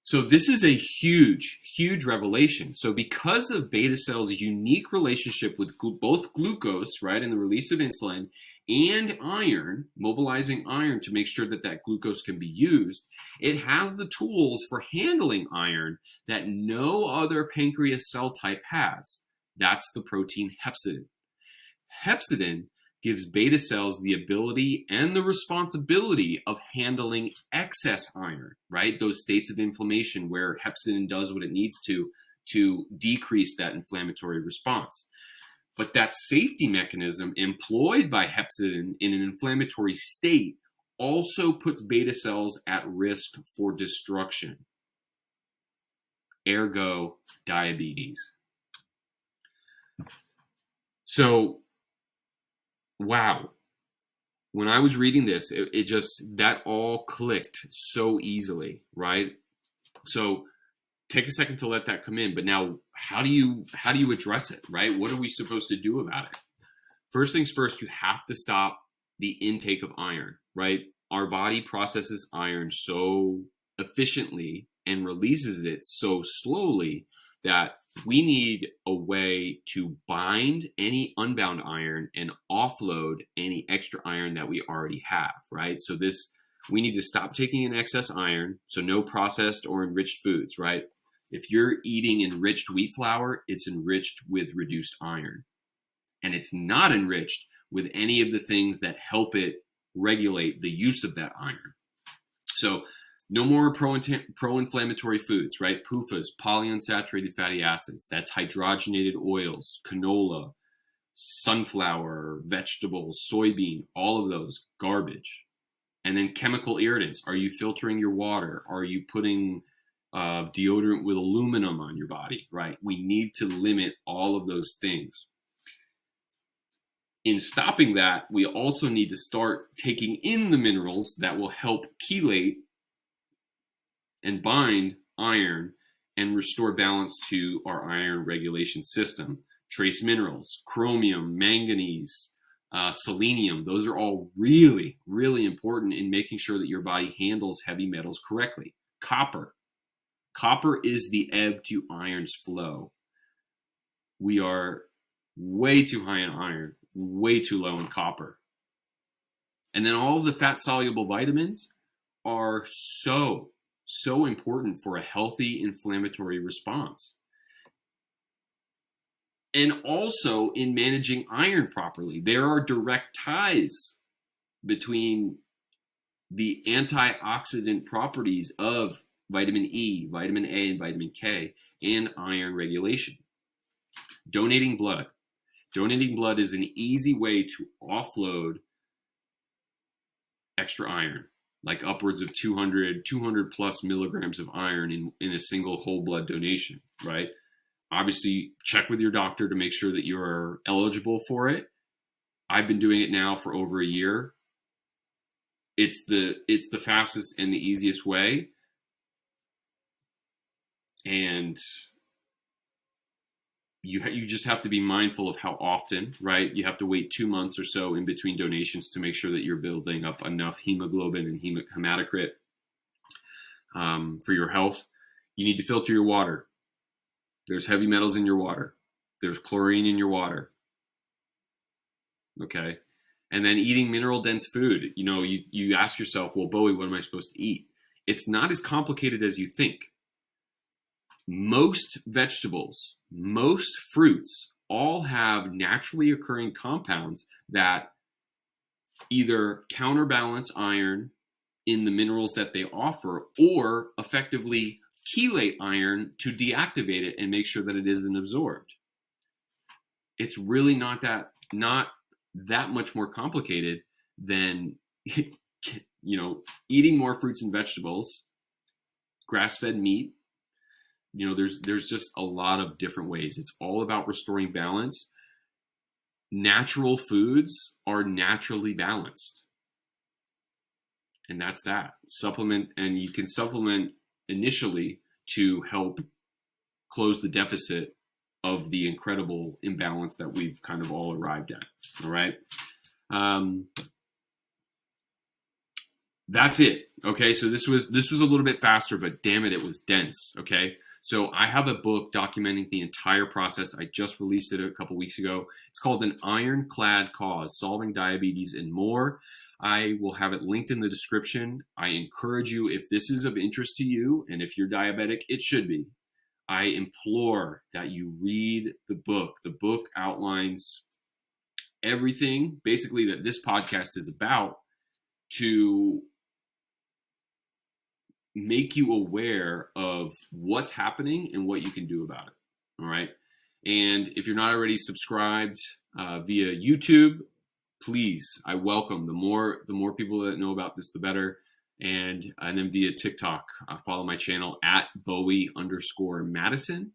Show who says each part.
Speaker 1: So this is a huge, huge revelation. So because of beta cells' unique relationship with both glucose, right, and the release of insulin, and iron, mobilizing iron to make sure that that glucose can be used, it has the tools for handling iron that no other pancreas cell type has. That's the protein hepcidin. Hepcidin gives beta cells the ability and the responsibility of handling excess iron, right? Those states of inflammation where hepcidin does what it needs to decrease that inflammatory response. But that safety mechanism employed by hepcidin in an inflammatory state also puts beta cells at risk for destruction. Ergo, diabetes. So, wow. When I was reading this, it just, that all clicked so easily, right? So take a second to let that come in. But now, how do you address it, right? What are we supposed to do about it? First things first, you have to stop the intake of iron, right? Our body processes iron so efficiently and releases it so slowly that we need a way to bind any unbound iron and offload any extra iron that we already have, right? So we need to stop taking in excess iron, so no processed or enriched foods, right? If you're eating enriched wheat flour, it's enriched with reduced iron. And it's not enriched with any of the things that help it regulate the use of that iron. So no more pro-inflammatory foods, right? PUFAs, polyunsaturated fatty acids. That's hydrogenated oils, canola, sunflower, vegetables, soybean, all of those, garbage. And then chemical irritants. Are you filtering your water? Are you putting deodorant with aluminum on your body, right? We need to limit all of those things. In stopping that, we also need to start taking in the minerals that will help chelate and bind iron and restore balance to our iron regulation system. Trace minerals, chromium, manganese, selenium, those are all really, really important in making sure that your body handles heavy metals correctly. Copper. Copper is the ebb to iron's flow. We are way too high in iron, way too low in copper. And then all of the fat-soluble vitamins are so important for a healthy inflammatory response. And also in managing iron properly. There are direct ties between the antioxidant properties of vitamin E, vitamin A, and vitamin K, and iron regulation. Donating blood. Donating blood is an easy way to offload extra iron, like upwards of 200 plus milligrams of iron in a single whole blood donation, right? Obviously, check with your doctor to make sure that you're eligible for it. I've been doing it now for over a year. It's the fastest and the easiest way. And you just have to be mindful of how often, right? You have to wait 2 months or so in between donations to make sure that you're building up enough hemoglobin and hematocrit for your health. You need to filter your water. There's heavy metals in your water. There's chlorine in your water. Okay. And then eating mineral-dense food. You know, you ask yourself, well, Bowie, what am I supposed to eat? It's not as complicated as you think. Most vegetables, most fruits, all have naturally occurring compounds that either counterbalance iron in the minerals that they offer or effectively chelate iron to deactivate it and make sure that it isn't absorbed. It's really not that much more complicated than eating more fruits and vegetables, grass-fed meat. There's just a lot of different ways. It's all about restoring balance. Natural foods are naturally balanced. And that's that. Supplement, and you can supplement initially to help close the deficit of the incredible imbalance that we've kind of all arrived at. All right. That's it. Okay, so this was a little bit faster, but damn it, it was dense. Okay, so I have a book documenting the entire process. I just released it a couple weeks ago. It's called An Ironclad Cause: Solving Diabetes and More. I will have it linked in the description. I encourage you, if this is of interest to you, and if you're diabetic, it should be. I implore that you read the book. The book outlines everything, basically, that this podcast is about to make you aware of what's happening and what you can do about it. All right. And if you're not already subscribed via YouTube, please, I welcome the more people that know about this, the better. And then via TikTok, follow my channel at Bowie_Madison.